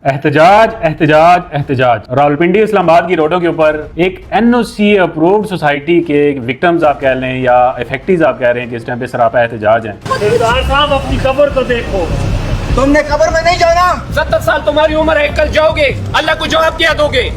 एहतजाज एहतजाज एहतजाज। रावलपिंडी इस्लामाबाद की रोडों के ऊपर एक एनओसी अप्रूव्ड सोसाइटी के विक्टिम्स आप कह लें या इफेक्टीज आप कह रहे हैं कि इस टाइम पे सरापा एहतजाज हैं। सरदार साहब अपनी कब्र को देखो। तुमने कब्र में नहीं जाना। 70 साल तुम्हारी उम्र है, कल जाओगे, अल्लाह को जवाब क्या दोगे?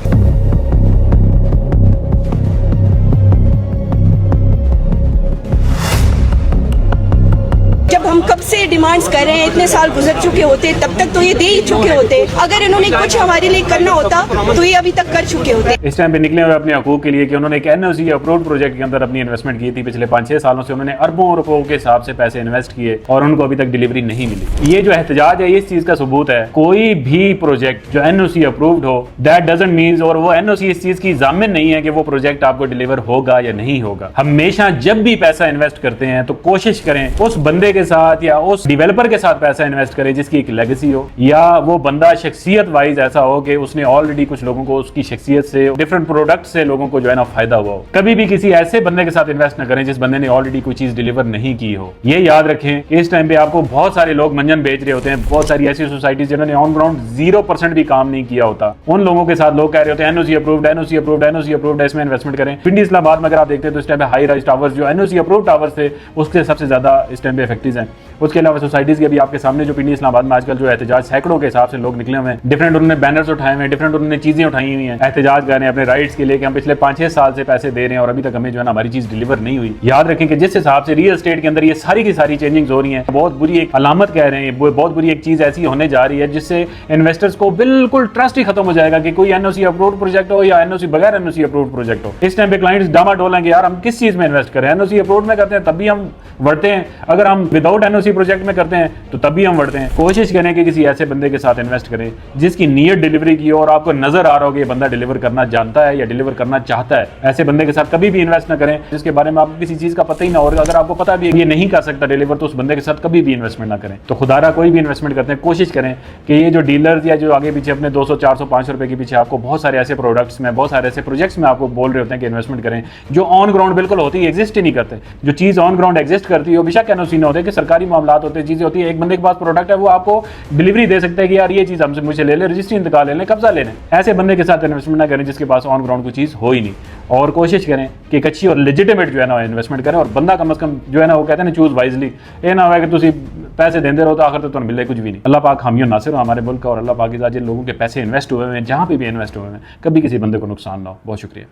जब हम कब से डिमांड्स कर रहे हैं, इतने साल गुजर चुके होते, तब तक तो ये दे ही चुके होते। अगर इन्होंने कुछ हमारे लिए करना होता तो ये अभी तक कर चुके होते। इस टाइम पे निकले हुए अपने हकूक के लिए कि उन्होंने एक एनओसी अप्रूव्ड प्रोजेक्ट के अंदर अपनी इन्वेस्टमेंट की थी। पिछले 5-6 सालों से उन्होंने अरबों रुपयों के हिसाब से पैसे इन्वेस्ट किए और उनको अभी तक डिलीवरी नहीं मिली। ये जो एहतजाज है, ये इस चीज का सबूत है। कोई भी प्रोजेक्ट जो एनओसी अप्रूव्ड हो, दैट डजंट मीन, और वो एनओसी इस चीज की जामिन नहीं है कि वो प्रोजेक्ट आपको डिलीवर होगा या नहीं होगा। हमेशा जब भी पैसा इन्वेस्ट करते हैं तो कोशिश करें उस बंदे के साथ या उस डेवलपर के साथ पैसा इन्वेस्ट करें जिसकी एक लेगेसी हो, या वो बंदा शख्सियत वाइज ऐसा हो कि उसने ऑलरेडी कुछ लोगों को उसकी शख्सियत से, डिफरेंट प्रोडक्ट से लोगों को जो है ना फायदा हुआ हो। कभी भी किसी ऐसे बंदे के साथ इन्वेस्ट न करें जिस बंदे ने ऑलरेडी कोई चीज डिलीवर नहीं की हो। ये याद रखें कि इस टाइम पे आपको बहुत सारे लोग मंजन बेच रहे होते हैं। बहुत सारी ऐसी सोसाइटीज जिन्होंने ऑन ग्राउंड 0% भी काम नहीं किया होता, उन लोगों के साथ लोग कह रहे होते हैं NOC approved, NOC approved, NOC approved, इसमें इन्वेस्टमेंट करें। पिंडी इस्लामाबाद में अगर आप देखते हैं तो इस टाइम पे हाई राइज टावर्स जो एनओसी अप्रूव्ड टावर्स थे उसके सबसे ज्यादा इस टाइम पे इफेक्टिव हैं। उसके अलावा सोसाइटीज के भी आपके सामने जो पिंडी इस्लामाबाद में आजकल जो एहतजाज सैकड़ों के हिसाब से लोग निकले हुए हैं, डिफरेंट उन्होंने बैनर्स उठाए हुए हैं, डिफरेंट उन्होंने चीजें उठाई हुई हैं, एहतजाज कर रहे हैं अपने राइट्स के लिए कि हम पिछले 5-6 साल से पैसे दे रहे हैं और अभी तक हमें जो है ना हमारी चीज डिलीवर नहीं हुई। याद रखें कि जिस हिसाब से रियल एस्टेट के अंदर ये सारी की सारी चेंजिंग्स हो रही हैं, बहुत बुरी एक अलामत कह रहे हैं, बहुत बुरी एक चीज ऐसी होने जा रही है जिससे इन्वेस्टर्स को बिल्कुल ट्रस्ट ही खत्म हो जाएगा कि कोई एनओसी अप्रूव्ड प्रोजेक्ट हो या एनओसी बगैर एनओसी अप्रूव्ड प्रोजेक्ट हो। इस टाइम पे क्लाइंट्स डामाडोल हैं कि यार हम किस चीज में इन्वेस्ट करें। एनओसी अप्रूव्ड में करते हैं तब भी हम बढ़ते हैं, अगर हम विदाउट एनओसी प्रोजेक्ट में करते हैं तो तब भी हम बढ़ते हैं। कोशिश करें कि किसी ऐसे बंदे के साथ इन्वेस्ट करें जिसकी नीयत डिलीवरी की हो और आपको नजर आ रहा हो कि ये बंदा डिलीवर करना जानता है या डिलीवर करना चाहता है। ऐसे बंदे के साथ कभी भी इन्वेस्ट ना करें जिसके बारे में आपको किसी चीज का पता ही ना हो। अगर आपको पता भी है ये नहीं कर सकता डिलीवर, तो उस बंदे के साथ कभी भी इन्वेस्टमेंट ना करें। तो खुदारा कोई भी इन्वेस्टमेंट करते हैं कोशिश करें कि ये जो डीलर्स या जो आगे पीछे अपने 200, 400, 500 रुपए के पीछे आपको बहुत सारे ऐसे प्रोडक्ट्स में, बहुत सारे ऐसे प्रोजेक्ट्स में आपको बोल रहे होते हैं कि इन्वेस्टमेंट करें जो ऑन ग्राउंड बिल्कुल होती है, एग्जिस्ट ही नहीं करते। जो चीज ऑन ग्राउंड एग्जिस्ट करती है बेशक एनओसी ना होते कि सरकारी मामला होते हैं, चीजें होती है। एक बंदे के पास प्रोडक्ट है, वो आपको डिलीवरी दे सकता है कि यार ये चीज हमसे मुझे ले ले, रजिस्ट्री इंतकाल ले लें, कब्जा ले लें। ऐसे बंदे के साथ इन्वेस्टमेंट ना करें जिसके पास ऑन ग्राउंड कोई चीज हो ही नहीं। और कोशिश करें कि एक अच्छी और लेजिटिमेट जो है ना इन्वेस्टमेंट करें और बंदा कम से कम जो है ना वो कहते हैं ना चूज वाइजली। ये ना हो कि तुम पैसे देते रहो तो आखिर तो मिले कुछ भी नहीं। अल्लाह पाक हामी नासिर हो हमारे मुल्क का, और अल्लाह पाक के साथ जिन लोगों के पैसे इन्वेस्ट हुए हैं, जहां पे भी इन्वेस्ट हुए हैं, कभी किसी बंदे को नुकसान ना हो। बहुत शुक्रिया।